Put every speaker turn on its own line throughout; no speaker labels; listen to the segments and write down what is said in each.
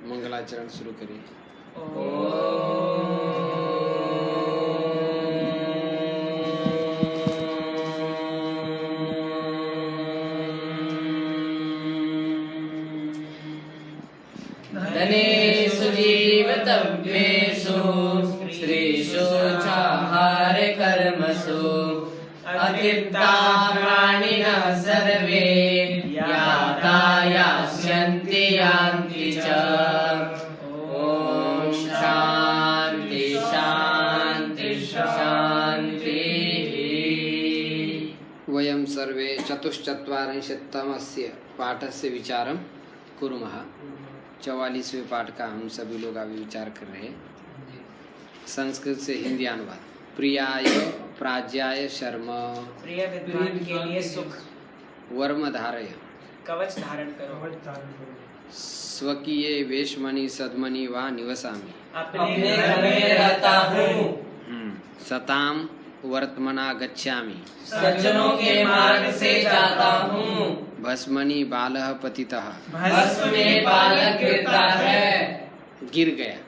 मंगलाचरण शुरू करिए।
धनेषु जीवतव्येषु स्त्रीषु चाहार कर्मसु अतिप्ता प्राणिनः सर्वे याता यास्यन्ति यान्ति च। ॐ शान्ति शान्ति शान्तिः।
वयं सर्वे चतुश्चत्वारिंशत्तमस्य पाठस्य विचारं कुर्मः। 44वें पाठ का हम सभी लोग अभी विचार कर रहे हैं। संस्कृत से हिंदी अनुवाद। प्रियाय प्राज्याय शर्म,
प्रिय विद्वान के लिए सुख,
वर्म धारय,
कवच धारण करो,
स्वकीय वेशमणि सद्मनि वा निवसामि,
अपने घर में रहता हूँ,
सताम वर्तमना गच्छामि,
सज्जनों के मार्ग से जाता हूँ,
भस्मनि बालः पतितः,
भस्म में बालक गिरता है,
गिर गया,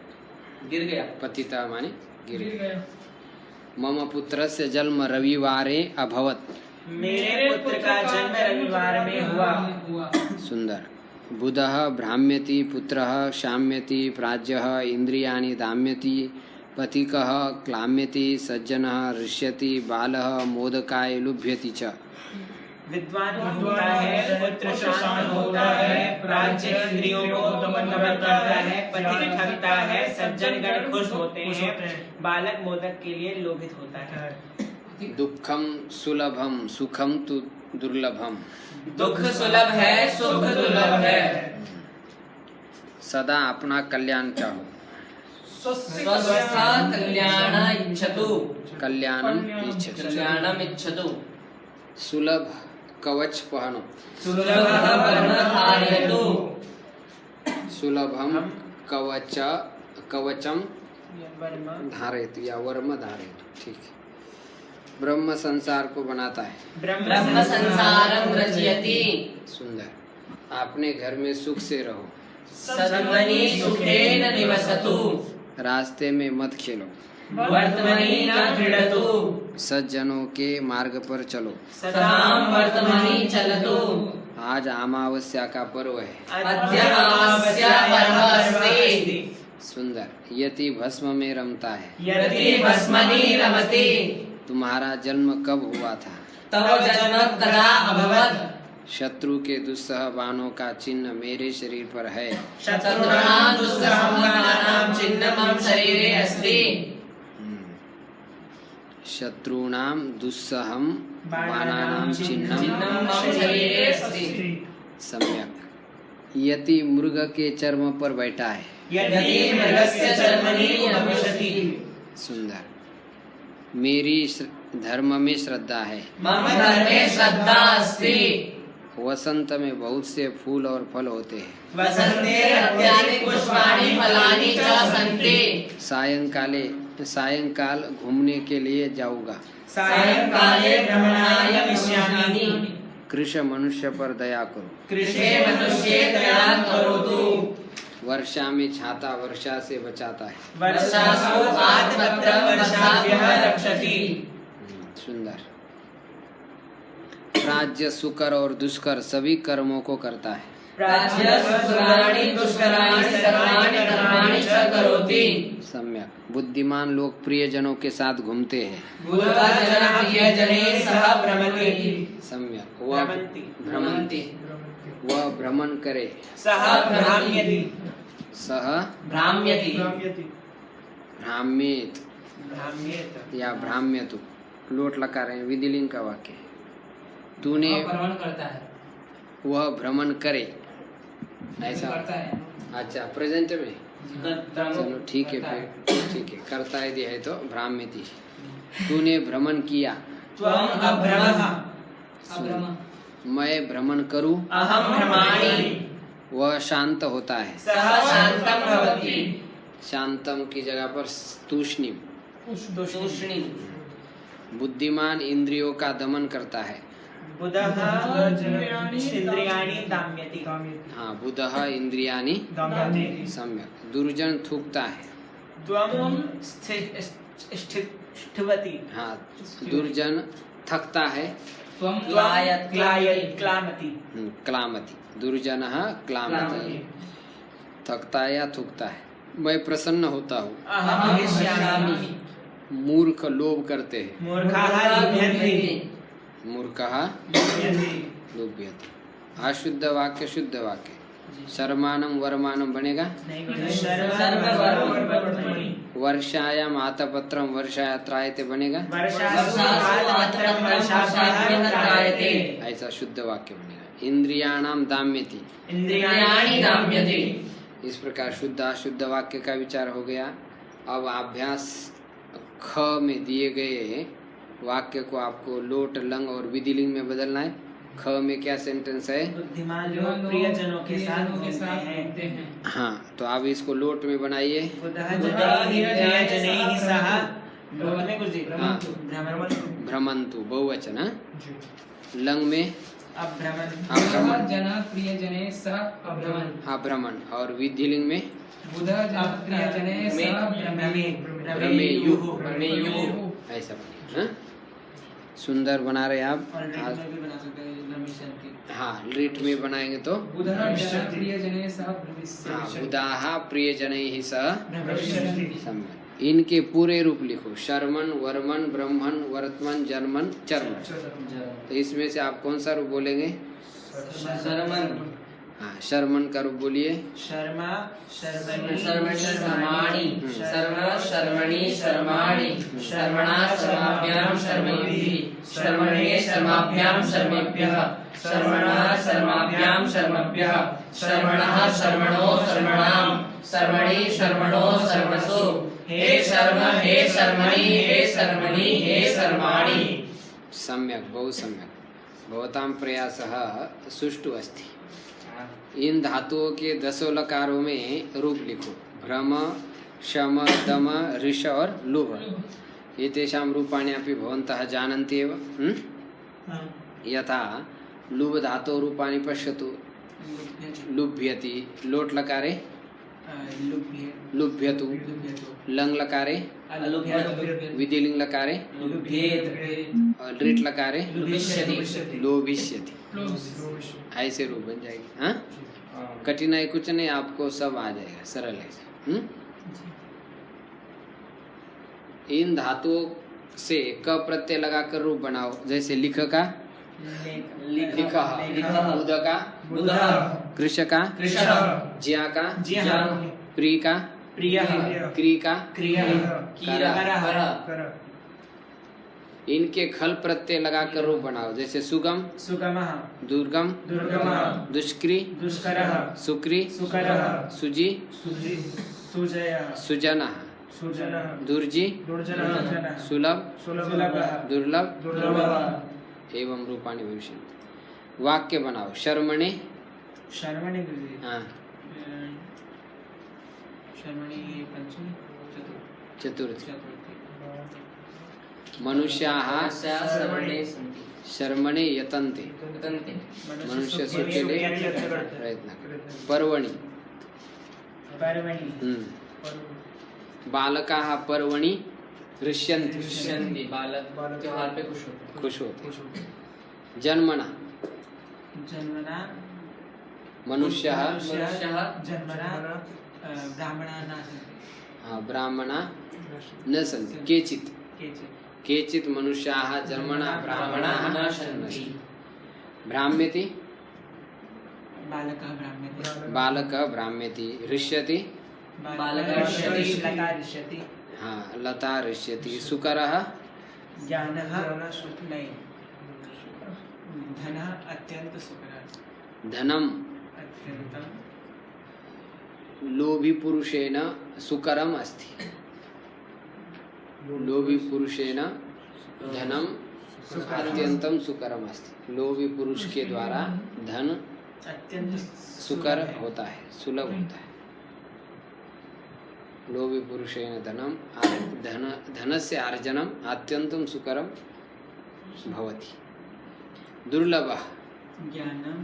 गिर गया,
पतितः माने गिर गया। मम पुत्रस्य जन्म रविवारे अभवत्,
मेरे पुत्र का जन्म रविवार में हुआ।
सुंदर। बुधः भ्राम्यति, पुत्रः शाम्यति, प्राज्यः इंद्रियाणि दाम्यति, पथिकः क्लाम्यति, सज्जनः ऋष्यति, बालः मोदकाय लुभ्यति च।
विद्वान होता है, पुत्र शांत होता है, प्राज्य इंद्रियों को दमन करता है, पथिक थकता है, सज्जन गण खुश होते हैं, बालक मोदक के लिए लोभित होता है।
दुखम सुलभम सुखम तु दुर्लभम,
दुख सुलभ है, सुख दुर्लभ है।
सदा अपना कल्याण चाहो,
स्वस्था कल्याण इच्छतु,
कल्याणम इच्छतु।
कल्याणम इच्छतु।
सुलभ कवच पहनो,
सुलभ वर्ण धारयतु,
सुलभम कवचम धारयतु या वर्म धारयतु। ठीक है। ब्रह्म संसार को बनाता है,
ब्रह्म संसारम रचयति।
सुंदर। अपने घर में सुख से रहो,
सद्मनि सुखेन निवसतु,
रास्ते में मत खेलो,
वर्तमनि न क्रीडतु,
सज्जनों के मार्ग पर चलो,
सदाम वर्तमनि चलतु।
आज अमावस्या का पर्व है,
अद्य अमावस्या पर्व अस्ति।
सुंदर। यति भस्म में रमता है,
यदि भस्मनि रमति,
तुम्हारा जन्म कब हुआ था,
तव जन्म कदा अभवत्।
शत्रु के दुस्सह बाणों का चिन्ह मेरे शरीर पर है,
शत्रुणां दुस्सहमानां चिह्नं मम शरीरे अस्ति।
शत्रूणाम दुस्सहम बाणानाम चिन्हम
मम शरीरे अस्ति।
सम्यक। यति मृग के चर्म पर बैठा है,
यदि मृगस्य चर्मणि नमस्यति।
सुंदर। मेरी धर्म में श्रद्धा है,
मम धर्मे श्रद्धा अस्ति।
वसंत में बहुत से फूल और फल होते हैं,
वसन्ते अत्यानि पुष्पाणि फलानि च सन्ति।
सायंकाल घूमने के लिए जाऊंगा,
सायंकाले भ्रमणाय गमिष्यामि।
कृष्ण मनुष्य पर दया करो,
कृषे मनुष्ये दया करोतु।
वर्षा में छाता वर्षा से बचाता है,
वर्षासु आत्मत्रं वर्षाभ्यः रक्षति।
सुंदर। प्राज्य सुकर और दुष्कर सभी कर्मों को करता है,
प्राज्य सुकराणि दुष्कराणि सर्वाणि कर्माणि च करोति।
सम्यक। बुद्धिमान लोग प्रियजनों के साथ घूमते हैं,
बुद्धिमान प्रियजनैः सह भ्रमति।
सम्यक। वह
भ्रमन्ति,
वह भ्रमण करे,
सह भ्राम्यति,
सह
भ्राम्यति,
भ्राम्येत
भ्राम्येत
या भ्राम्यतु। लोट लगा रहे हैं, विधिलिंग का वाक्य है। तूने
भ्रमण करता है,
वह भ्रमण करे, ऐसा
करता है।
अच्छा प्रेजेंट में चलो ठीक है, फिर ठीक है। करता है दिया है तो भ्राम्यति। तूने भ्रमण किया,
त्वं अभ्रमः,
मैं भ्रमण करूं,
अहं भ्रमामि।
वह शांत होता है,
सः शान्तं भवति।
शांतम की जगह पर तूष्णीम।
तूष्णीं।
बुद्धिमान इंद्रियों का दमन करता है,
बुधः इंद्रियाणि दाम्यति।
हाँ, बुधः इंद्रियाणि सम्यक। दुर्जन थूकता है।
त्वं स्थिवति।
हाँ, दुर्जन थकता है।
त्वं क्लामति।
क्लामति। दुर्जनः क्लामति। थकता है या थूकता है। मैं प्रसन्न होता हूँ।
अहं हृष्यामि।
मूर्ख लोभ करते हैं।
मूर्खाः लुभ्यन्ते।
मूर्खः लुभ्यते। अशुद्ध वाक्य शुद्ध वाक्य। शर्माणं वर्माणं बनेगा। वर्षायाम आतपत्रम वर्षायात्रायते बनेगा। ऐसा शुद्ध वाक्य बनेगा। इंद्रियाणाम दाम्यति।
इंद्रियाणि दाम्यति।
इस प्रकार शुद्ध अशुद्ध वाक्य का विचार हो गया। अब अभ्यास ख में दिए गए वाक्य को आपको लोट लंग और विधिलिंग में बदलना है। ख में क्या सेंटेंस है?
बुद्धिमान लोग प्रियजनों के साथ घूमते हैं।
हाँ, तो आप इसको लोट में बनाइए।
प्रियजनैः सह
भ्रमन्तु बहुवचन। लंग में
अभ्रमन्।
प्रियजनैः सह
अभ्रमण। और विधिलिंग में
बुधः प्रियजनैः सह
भ्रमेयुः। ऐसा बनेगा। हाँ? सुंदर बना रहे आप। हाँ, लिट में बनाएंगे तो
बुधः प्रियजनैः सह
बुधाः प्रियजनैः सह सम्यक। इनके पूरे रूप लिखो। शर्मन, वर्मन, ब्रह्मन, वर्तमन, जर्मन, चर्मन। तो इसमें से आप कौन सा रूप बोलेंगे?
शर्मन।
हाँ, शर्मन का रूप बोलिए।
शर्मा शर्मणि
शर्माणि शर्मा शर्मणि शर्माणि शर्मणा शर्माभ्यां शर्मभिः शर्मणे शर्माभ्यां शर्मभ्यः शर्मणः शर्माभ्यां शर्मभ्यः शर्मणः शर्मणो शर्मणां शर्मणि शर्मणो शर्मसु हे शर्म हे शर्मणि हे शर्मणि हे शर्माणि।
सम्यक, बहु सम्यक। भवतां प्रयासः सुष्ठु अस्ति। इन धातुओं के 10 लकारों में रूप लिखो। भ्रम, शम, दम, ऋष और लुभ। एतेषां रूपाणि अपि भवन्तः जानन्ति एव। यथा लुभ धातोः रूपाणि पश्यतु। लुभ्यति। लोट लकारे लुभ्यतु। लंग लकारे विधिलिंग लकारे और लिट लकारे लोभिष्यति। ऐसे रूप बन जाएगी। हाँ, कठिनाई कुछ नहीं, आपको सब आ जाएगा सरल है। इन धातुओं से क प्रत्यय लगाकर रूप बनाओ। जैसे लिख का लिख, बुध का कृष का ज्या का प्री का क्री का इनके खल प्रत्यय लगाकर रूप बनाओ। जैसे सुगम दुर्गम दुष्क्री सुक्री सुजी सुजना दुर्जी सुलभ दुर्लभ एवं रूपाणि भविष्यन्ति। वाक्य बनाओ। शर्मणे हाँ चतुर्थी। मनुष्याः शर्मणे यतन्ते। मनुष्य सुख के लिए प्रयत्न करे। पर्वणि बालकाः पर्वणि हृष्यन्ति।
बालक त्योहार पे खुश होते।
जन्मना मनुष्यः ब्राह्मणा न सन्ति। केचित् मनुष्याः जन्मना ब्राह्मणाः न सन्ति। भ्राम्यति बालकः भ्राम्यति। हृष्यति हाँ लता हृष्यति। सुकरः धनम लोभी पुरुषेण सुकरम अस्ति। लोभी पुरुषेण धनम अत्यंतम सुकरम अस्ति। लोभी पुरुष के द्वारा धन सुकर होता है, सुलभ होता है। लोभी पुरुषेण धनम धनस्य अर्जनम अत्यंतम सुकरम भवति। दुर्लभ
ज्ञानम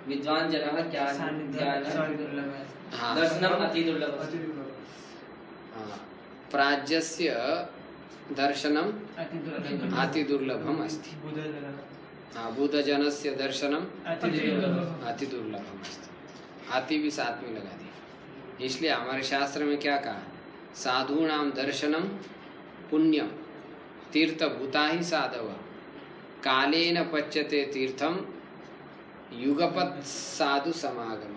विद्वान जनः ज्ञान
हाँ
दर्शनम अति दुर्लभ
हाँ, प्राज्यस्य दर्शनम अति दुर्लभम अस्ति। हाँ, बुद्धजनस्य दर्शनम अति दुर्लभम अस्ति। अति भी साथ में लगा दी। इसलिए हमारे शास्त्र में क्या कहा, साधूनाम दर्शनम पुण्यम तीर्थ भूता ही साधव कालेन पच्यते तीर्थम युगपत साधु समागम।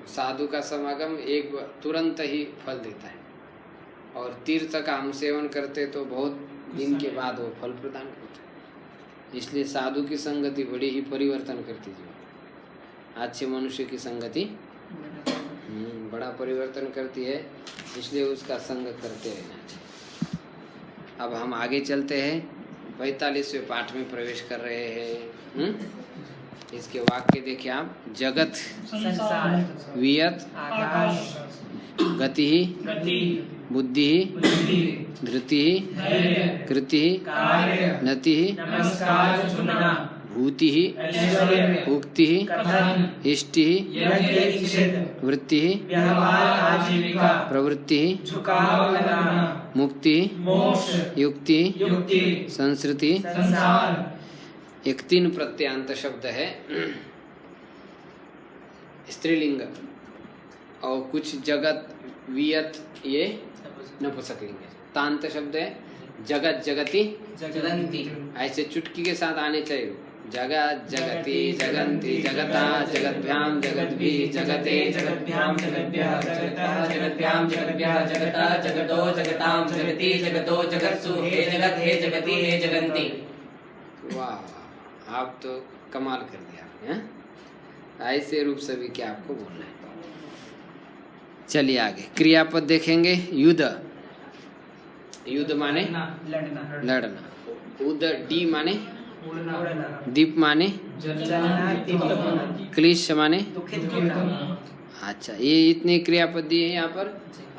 साधु का समागम एक तुरंत ही फल देता है, और तीर्थ का हम सेवन करते तो बहुत दिन के बाद वो फल प्रदान करता है। इसलिए साधु की संगति बड़ी ही परिवर्तन करती है। अच्छे मनुष्य की संगति बड़ा परिवर्तन करती है, इसलिए उसका संग करते रहना चाहिए। अब हम आगे चलते हैं, 45वें पाठ में प्रवेश कर रहे हैं। इसके वाक्य देखिए आप, जगत
संसार
वियत
आकाश
गति बुद्धि धृति कृति नति
नमस्कार चुनना
भूति उक्ति इष्टि वृत्ति
व्यवहार आजीविका
प्रवृत्ति
झुकाव लगाना
मुक्ति
मोक्ष
युक्ति
युक्ति
संस्कृति।
संसार
एक 3 प्रत्ययांत शब्द है स्त्रीलिंग, और कुछ जगत वियत ये नपुंसकलिंग है। तांत शब्द है जगत जगति
जगन्ति
ऐसे चुटकी के साथ आने चाहिए। जगत जगति जगन्ति जगता जगद्भ्याम जगद्भि जगते
जगद्भ्याम जगद्भ्यः जगतः
जगद्भ्याम जगद्भ्यः जगता जगतो जगताम जगति जगतो जगत्सु हे जगत हे जगति हे जगन्ति।
वाह, आप तो कमाल कर दिया आपने, हैं? ऐसे रूप से भी क्या आपको बोलना है। चलिए आगे क्रियापद देखेंगे। युद्ध, युद्ध माने
लड़ना
लड़ना। उद डी माने
उड़ना
दीप माने
जलना तीव्र होना
क्लिश माने।
दुखित होना।
अच्छा, ये इतने क्रियापद दिए हैं यहाँ पर।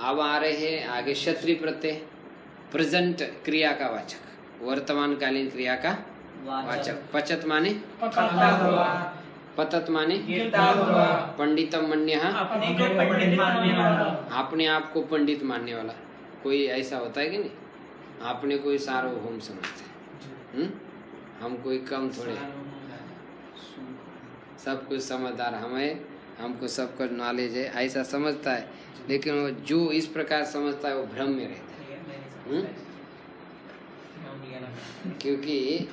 अब आ रहे हैं आगे क्षत्रिय प्रत्यय, प्रेजेंट क्रिया का वाचक, वर्तमान कालीन क्रिया का वाचक। पचत माने
पकड़ा हुआ
पतत माने
गिरता हुआ
पंडितम मन्यः
अपने को पंडित मानने वाला
अपने आप को पंडित मानने वाला। कोई ऐसा होता है कि नहीं, आपने कोई सार्वभौम समझते हैं, हम कोई कम थोड़े, सब कुछ समझदार हमें, हमको सब कुछ नॉलेज है ऐसा समझता है। लेकिन वो जो इस प्रकार समझता है वो भ्रम में रहता है। क्योंकि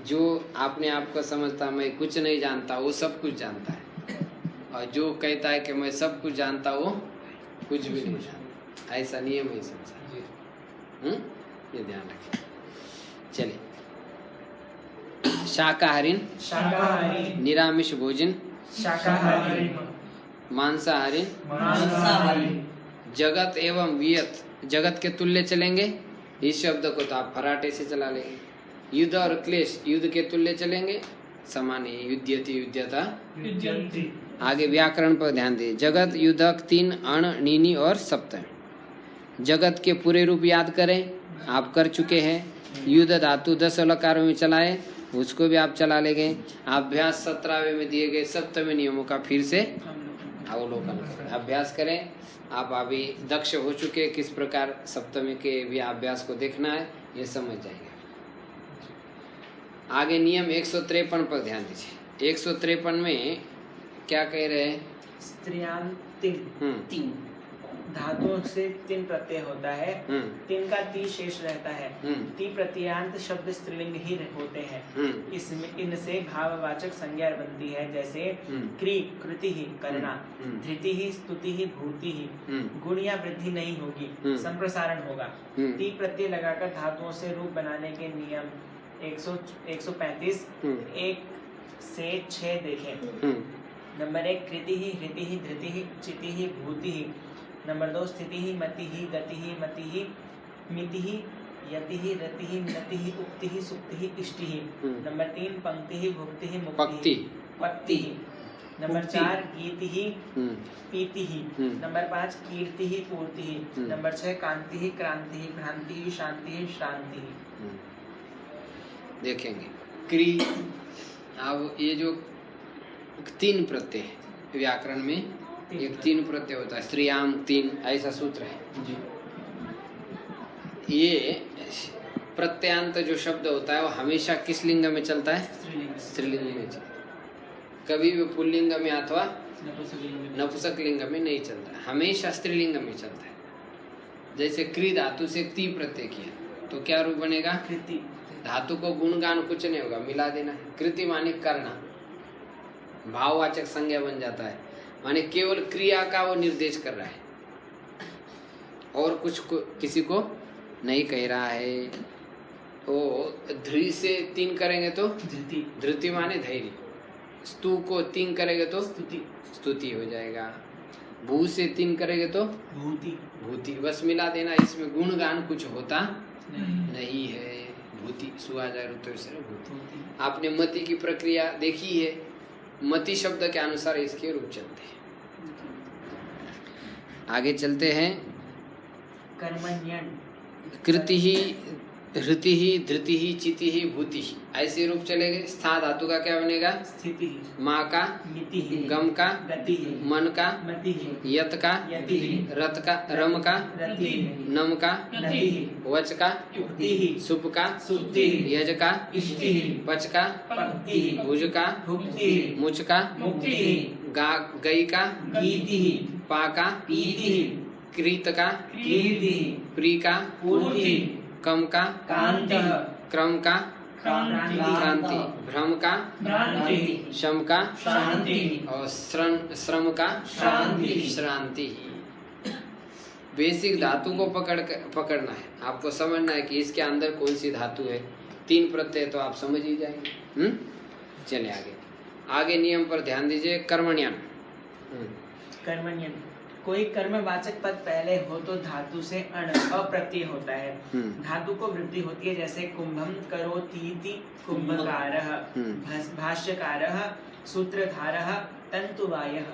जो अपने आप को समझता मैं कुछ नहीं जानता वो सब कुछ जानता है, और जो कहता है कि मैं सब कुछ जानता वो कुछ भी नहीं जानता। ऐसा नियम है संसार। ये ध्यान रखें। चलिए, शाकाहारी
शाकाहारी
निरामिष भोजन
शाकाहारी
मांसाहारी
मांसाहारी
जगत एवं वियत। जगत के तुल्य चलेंगे, इस शब्द को तो आप फराटे से चला लेंगे। युद्ध और क्लेश युद्ध के तुल्य चलेंगे, समान ही युध्यति युध्यता।
युध्यन्ति
आगे व्याकरण पर ध्यान दें। जगत युद्धक 3 अण नीनी और सप्तमी। जगत के पूरे रूप याद करें, आप कर चुके हैं। युद्ध धातु 10 अलकारों में चलाए, उसको भी आप चला लेंगे। अभ्यास 17वें में दिए गए सप्तमी नियमों का फिर से अवलोकन करें, अभ्यास करें। आप अभी दक्ष हो चुके, किस प्रकार सप्तमी के भी अभ्यास को देखना है ये समझ जाएंगे। आगे नियम 153 पर ध्यान दीजिए। 153 में क्या कह रहे हैं?
स्त्रियांत
तीन
धातुओं से 3 प्रत्यय होता है। 3 का ती शेष रहता है। ती प्रत्ययांत शब्द स्त्रीलिंग ही होते हैं। इसमें इनसे भाववाचक संज्ञा बनती है, जैसे क्री कृति ही करना, धृति ही स्तुति ही भूति ही। गुण या वृद्धि नहीं होगी, संप्रसारण होगा। ती प्रत्यय लगाकर धातुओं से रूप बनाने के नियम 135 1 से 6 देखें। नंबर 1 कृति ही हृति ही धृति ही चिति ही भूति ही। नंबर 2 स्थिति ही मति ही गति ही मति ही मिति ही यति ही रति ही नति ही उक्ति ही सुक्ति ही इष्टि ही। नंबर 3 पंक्ति ही भुक्ति ही मुक्ति ही पक्ति ही। नंबर 4 गीति ही पीति ही। नंबर 5 कीर्ति ही पूर्ति ही। नंबर 6 कांति ही क्रांति ही भ्रांति ही शांति ही श्रांति ही।
देखेंगे। क्री, अब ये जो 3 प्रत्यय है व्याकरण में, एक 3 प्रत्यय होता है, स्त्रियाम 3, ऐसा सूत्र है। ये प्रत्यांत जो शब्द होता है वो हमेशा किस लिंग में चलता है? स्त्रीलिंग में। कभी भी पुल्लिंग में अथवा नपुंसक लिंग में नहीं चलता, हमेशा स्त्रीलिंग में चलता है। जैसे क्री धातु से ती प्रत्यय किया तो क्या रूप बनेगा?
कृति।
धातु को गुणगान कुछ नहीं होगा, मिला देना। कृति माने करना, भाववाचक संज्ञा बन जाता है, माने केवल क्रिया का वो निर्देश कर रहा है और कुछ किसी को नहीं कह रहा है। वो ध्री से 3 करेंगे तो
धृति।
धृति माने धैर्य, स्तु को 3 करेंगे तो
स्तुति।
स्तुति हो जाएगा, भू से 3 करेंगे तो
भूति।
भूति, बस मिला देना। इसमें गुणगान कुछ होता नहीं है। भूति सुहा जाए तो भूति। आपने मति की प्रक्रिया देखी है, मति शब्द के अनुसार इसके रूप चलते हैं। आगे चलते हैं।
कर्मण्यन।
कृति ही, हृति ही, धृति ही, चिति ही, भूति ही, ऐसे रूप चलेंगे। स्था धातु का क्या बनेगा?
स्थिति।
माँ का
मिति है।
गम का
गति है।
मन का
मति है।
यत का
यति है।
रत का रम का
रति है।
नम का
नति है।
वच का
युक्ति है।
सुप का
सुक्ति है।
यज का
इष्टि है।
पच का
पक्ति है।
भुज का
भुक्ति है।
मुच का
मुक्ति है।
गा गई का
गीति है।
पा का
पीति है।
कृत का
कीर्ति है।
प्री का
पूर्ति।
कम का
कांति।
क्रम का
क्रांति।
क्रांति, भ्रम का
भ्रांति।
शम का
शांति।
और श्रम का
श्रांति।
श्रांति। बेसिक धातु को पकड़ना है, आपको समझना है कि इसके अंदर कौन सी धातु है। 3 प्रत्यय तो आप समझ ही जाएंगे। चले आगे। आगे नियम पर ध्यान दीजिए। कर्मण्यन।
कर्मण्यन, कोई कर्मवाचक पद पहले हो तो धातु से अण अप्रत्यय होता है। धातु को वृद्धि होती है, जैसे कुंभम करोतीति कुंभकारः, भाष्यकारः, सूत्रधारः, तंतुवायः।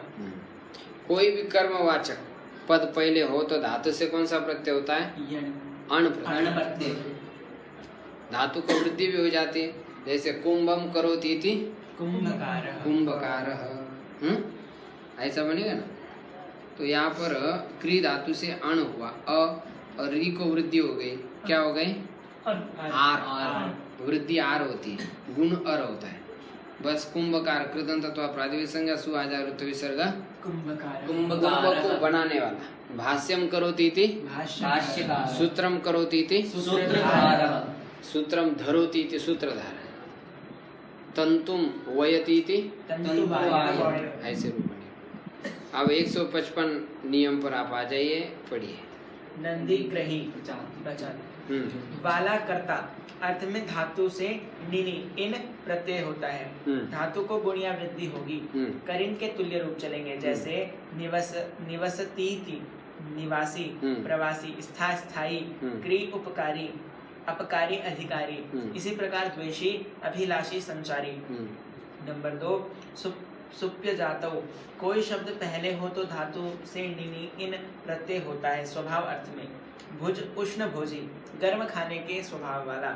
कोई भी कर्मवाचक पद पहले हो तो धातु से कौन सा प्रत्यय होता है?
यण।
अण प्रत्यय। धातु को वृद्धि भी हो जाती है, जैसे कुंभम करोतीति
कुंभकारः।
कुंभकारः। ऐसा बनेगा ना। तो यहाँ पर क्री धातु से अण हुआ, अ और री को वृद्धि हो गई, क्या हो गई? आर। वृद्धि आर होती है, गुण अर होता है। बस कुंभकार कृदंत अथवा प्रातिपदिक संज्ञा सु आजार उत्तर विसर्ग
कुंभकारः।
कुंभ को बनाने वाला। भाष्यम करोति इति
भाष्यकारः।
सूत्रम करोति इति
सूत्रधारः।
सूत्रम धरोति इति सूत्रधार। तंतुम वयति इति
तंतुवायः।
ऐसे रूप बने। अब 155 नियम पर आप आ जाइए, पढ़िए।
नंदी ग्रही वाला कर्ता अर्थ में धातु से निनि इन प्रत्यय होता है। धातु को गुण या वृद्धि होगी। करिन के तुल्य रूप चलेंगे, जैसे निवसतीति निवासी, प्रवासी, स्था स्थायी, क्री उपकारी, अपकारी अधिकारी। इसी प्रकार द्वेषी, अभिलाषी, संचारी। नंबर 2 सुप्य जातौ, कोई शब्द पहले हो तो धातु से निनि इन प्रत्यय होता है स्वभाव अर्थ में। भुज उष्ण भोजी, गर्म खाने के स्वभाव वाला।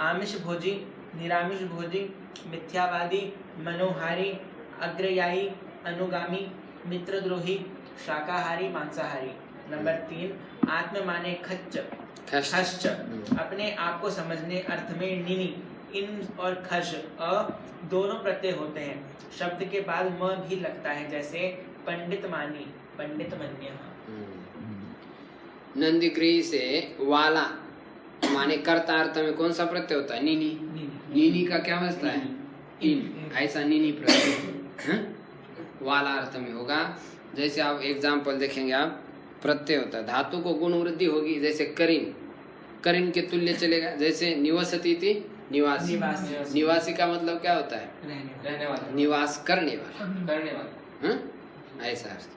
आमिष भोजी, निरामिष भोजी, मिथ्यावादी, मनोहारी, अग्रयायी, अनुगामी, मित्रद्रोही, शाकाहारी, मांसाहारी। नंबर 3 आत्म माने खच्च खश्च, अपने आप को समझने अर्थ में निनि इन और खश अ दोनों प्रत्यय होते हैं। शब्द के बाद म भी लगता है, जैसे पंडित मानी, पंडित मन्य।
नंदीग्रही से वाला माने कर्ता अर्थ में कौन सा प्रत्यय होता है? नीनी। नीनी का क्या बचता है? इन। ऐसा नीनी प्रत्यय वाला अर्थ में होगा। जैसे आप एग्जाम्पल देखेंगे, आप प्रत्यय होता है, धातु को गुण वृद्धि होगी, जैसे करीन। करीन के तुल्य चलेगा, जैसे निवसती थी निवासी। निवासी का मतलब क्या होता है?
रहने वाला,
निवास करने वाला। ऐसा अर्थ।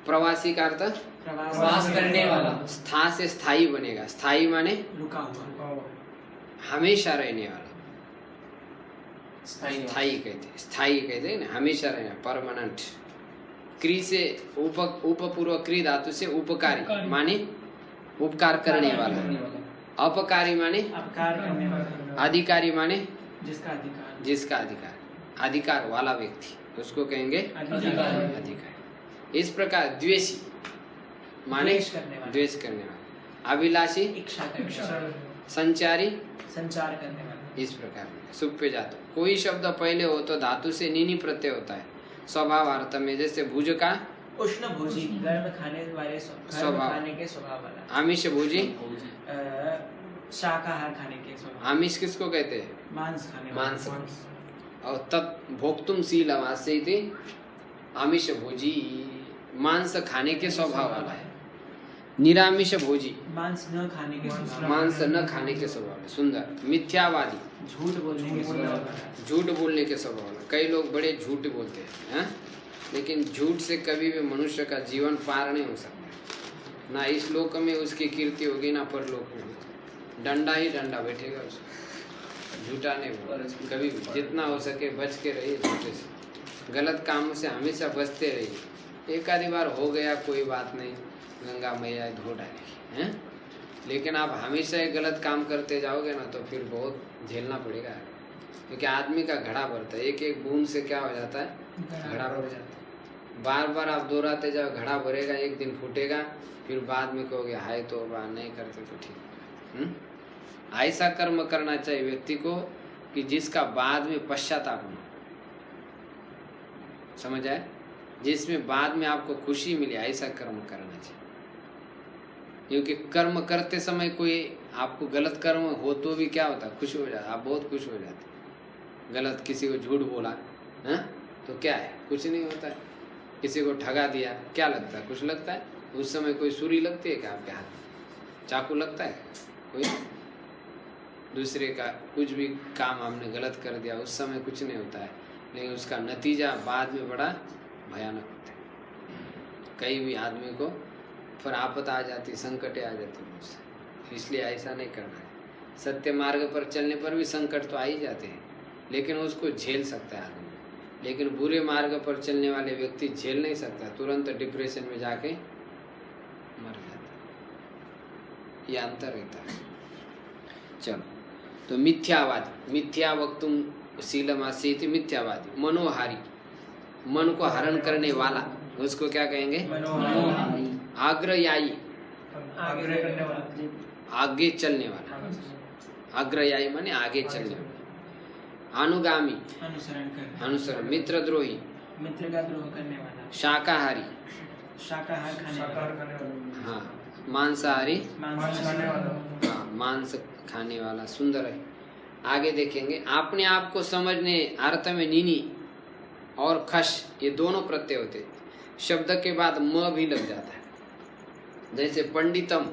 प्रवासी का अर्थ
प्रवास करने वाला।
स्था से स्थायी बनेगा, स्थायी माने
रुका हुआ,
हमेशा रहने वाला।
स्थायी
कहते हैं ना, हमेशा रहना, परमानेंट। क्री से उपपूर्व क्री धातु से उपकारी माने उपकार करने वाला। अपकारी माने
अपकार करने वाला,
अधिकारी माने
जिसका अधिकार,
जिसका अधिकार, अधिकार वाला व्यक्ति उसको कहेंगे
अधिकार,
अधिकारी। इस प्रकार द्वेषी माने
द्वेष करने वाला,
द्वेष करने वाला, अभिलाषी
इच्छा करने वाला,
संचारी
संचार करने वाला।
इस प्रकार सुप पे जातो। कोई शब्द पहले हो तो धातु से नीनी प्रत्यय होता है स्वभाव अर्थ में, जैसे भुज का
उष्ण भोजी, गर्म खाने वाले, गर्म
स्वभाव।
खाने के स्वभाव वाला।
आमिष भोजी,
शाकाहार खाने के स्वभाव,
आमिष किसको कहते हैं?
मांस खाने वाला,
मांस। और तत् भोक्तुम शीलम आसे थे आमिष भोजी, मांस खाने के स्वभाव वाला है। निरामिष भोजी,
मांस न खाने के स्वभाव,
मांस न खाने के स्वभाव है। सुंदर। मिथ्यावादी,
झूठ बोलने के स्वभाव वाला,
झूठ बोलने के स्वभाव वाला। कई लोग बड़े झूठ बोलते हैं, लेकिन झूठ से कभी भी मनुष्य का जीवन पार नहीं हो सकता। ना इस लोक में उसकी कीर्ति होगी, ना परलोक में। डंडा ही डंडा बैठेगा उसको, झूठा नहीं बोला कभी भी। जितना हो सके बच के रहिए झूठे से, गलत कामों से हमेशा बचते रहिए। एक आधी बार हो गया कोई बात नहीं, गंगा मैया धो डालेगी, हैं? लेकिन आप हमेशा एक गलत काम करते जाओगे ना तो फिर बहुत झेलना पड़ेगा, क्योंकि आदमी का घड़ा भरता है। एक एक बूंद से क्या हो जाता है? घड़ा भर जाता है। बार बार आप दोहराते जाओ, घड़ा भरेगा, एक दिन फूटेगा, फिर बाद में कहोगे हाय तो नहीं करते तो ठीक। ऐसा कर्म करना चाहिए व्यक्ति को कि जिसका बाद में पश्चाताप हो, समझ आए? जिसमें बाद में आपको खुशी मिले, ऐसा कर्म करना चाहिए। क्योंकि कर्म करते समय कोई आपको गलत कर्म हो तो भी क्या होता है? खुश हो जाता, आप बहुत खुश हो जाते। गलत किसी को झूठ बोला है तो क्या है? कुछ नहीं होता है। किसी को ठगा दिया, क्या लगता है? कुछ लगता है? उस समय कोई सुरी लगती है क्या आपके हाथ में? चाकू लगता है? कोई दूसरे का कुछ भी काम हमने गलत कर दिया, उस समय कुछ नहीं होता है, लेकिन उसका नतीजा बाद में बड़ा भयानक होता है। कई भी आदमी को फिर आपत आ जाती, संकटें आ जाती है उससे। इसलिए ऐसा नहीं करना है। सत्य मार्ग पर चलने पर भी संकट तो आ ही जाते हैं, लेकिन उसको झेल सकता है आदमी। लेकिन बुरे मार्ग पर चलने वाले व्यक्ति झेल नहीं सकता, तुरंत डिप्रेशन में जाके मर जाता है। ये अंतर रहता है। चलो, तो मिथ्यावादी, मिथ्या वक्तुम शीलमासीति, मिथ्यावादी। मनोहारी, मन को हरण करने वाला, उसको क्या कहेंगे?
मनोहारी।
आग्रयायी,
आगे करने वाला,
आगे चलने वाला। आग्रयायी माने आगे चलने वाला। अनुगामी,
अनुसरण करना,
अनुसरण। मित्रद्रोही,
मित्र का द्रोह करने वाला।
शाकाहारी,
शाकाहार खाने वाला।
हाँ। मांसाहारी,
मांस खाने वाला।
हाँ, मांस खाने वाला। सुंदर है। आगे देखेंगे। अपने आप को समझने अर्थ में नीनी और खश, ये दोनों प्रत्यय होते। शब्द के बाद म भी लग जाता है। जैसे पंडितम,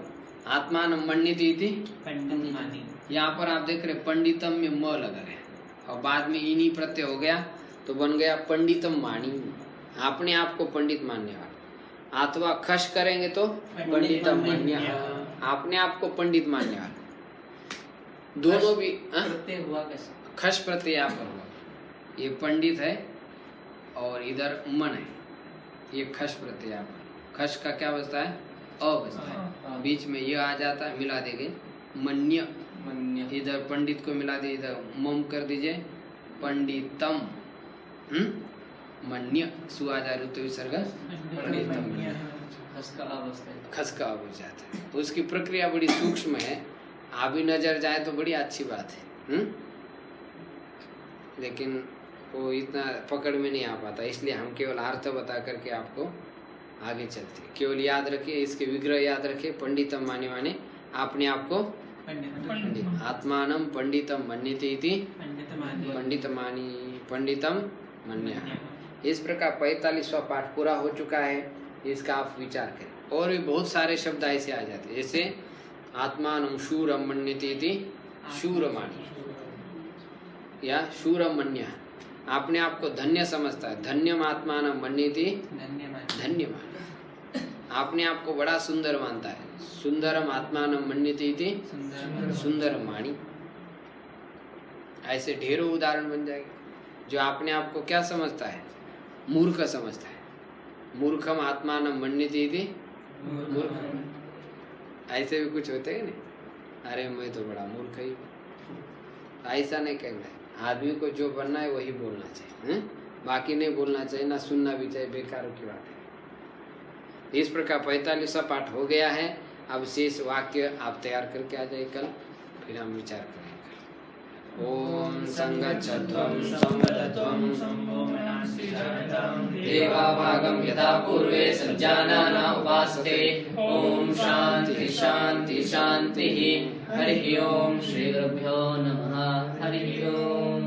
आत्मान मन्यते इति,
पंडित मानी।
यहाँ पर आप देख रहे पंडितम में म लगा है और बाद में इनी प्रत्यय हो गया तो बन गया पंडितम मानी, अपने आप को पंडित मानने वाला। अथवा खश करेंगे तो पंडितम मान्य, अपने आप को पंडित मानने वाला। दोनों भी
प्रत्यय हुआ कैसे?
खश प्रत्यय यहाँ पर हुआ। ये पंडित है और इधर मन है, ये खश प्रत्यय यहाँ पर। खश का क्या बचता है? अ बचता है। बीच में ये आ जाता है, मिला देंगे मन्य।
मन्य।
इधर पंडित को मिला दीजिए, इधर मम कर दीजिए, पंडितम। मन्य, सु आ जा ऋतु विसर्ग, पंडितम।
खस का अवस्था है।
खस का हो जाता है। उसकी प्रक्रिया बड़ी सूक्ष्म है, आप भी नजर जाए तो बड़ी अच्छी बात है। लेकिन वो इतना पकड़ में नहीं आ पाता, इसलिए हम केवल अर्थ बता करके आपको आगे चलते। केवल याद रखिए, इसके विग्रह याद रखिए। पंडितम माने माने अपने आप को पंडित। आत्मानम पंडितम मन्यते इति, पंडित मानी पंडितम मन्य। इस प्रकार 45वां पाठ पूरा हो चुका है। इसका आप विचार करें। और भी बहुत सारे शब्द ऐसे आ जाते हैं, जैसे आत्मानम शूरम मन्यते इति, शूरमानी या शूरमन्य, अपने आप को धन्य समझता है। धन्यम आत्मानम मन्यते, धन्यवाद। अपने आप को बड़ा सुंदर मानता है। सुंदरम आत्मानम मन्यते इति, सुंदरमाणी। ऐसे ढेरों उदाहरण बन जाएंगे। जो अपने आप को क्या समझता है? मूर्ख समझता है। मूर्खम आत्मानम मन्यते इति, मूर्ख। ऐसे भी कुछ होते हैं नहीं, अरे मैं तो बड़ा मूर्ख ही हूँ। ऐसा नहीं कहना है। आदमी को जो बनना है वही बोलना चाहिए, हैं? बाकी नहीं बोलना चाहिए, ना सुनना भी चाहिए, बेकार की बात है। इस प्रकार 45वां पाठ हो गया है। अब शेष वाक्य आप तैयार करके आ जाइए कल, फिर हम विचार करेंगे। ओम संगच्छध्वं संवदध्वं
देवाभागं यथा पूर्वे सज्जानाना उपासते। ओम शांति शांति शांति। हरि ओम। श्री गुरुभ्यो नमः। हरि ओम।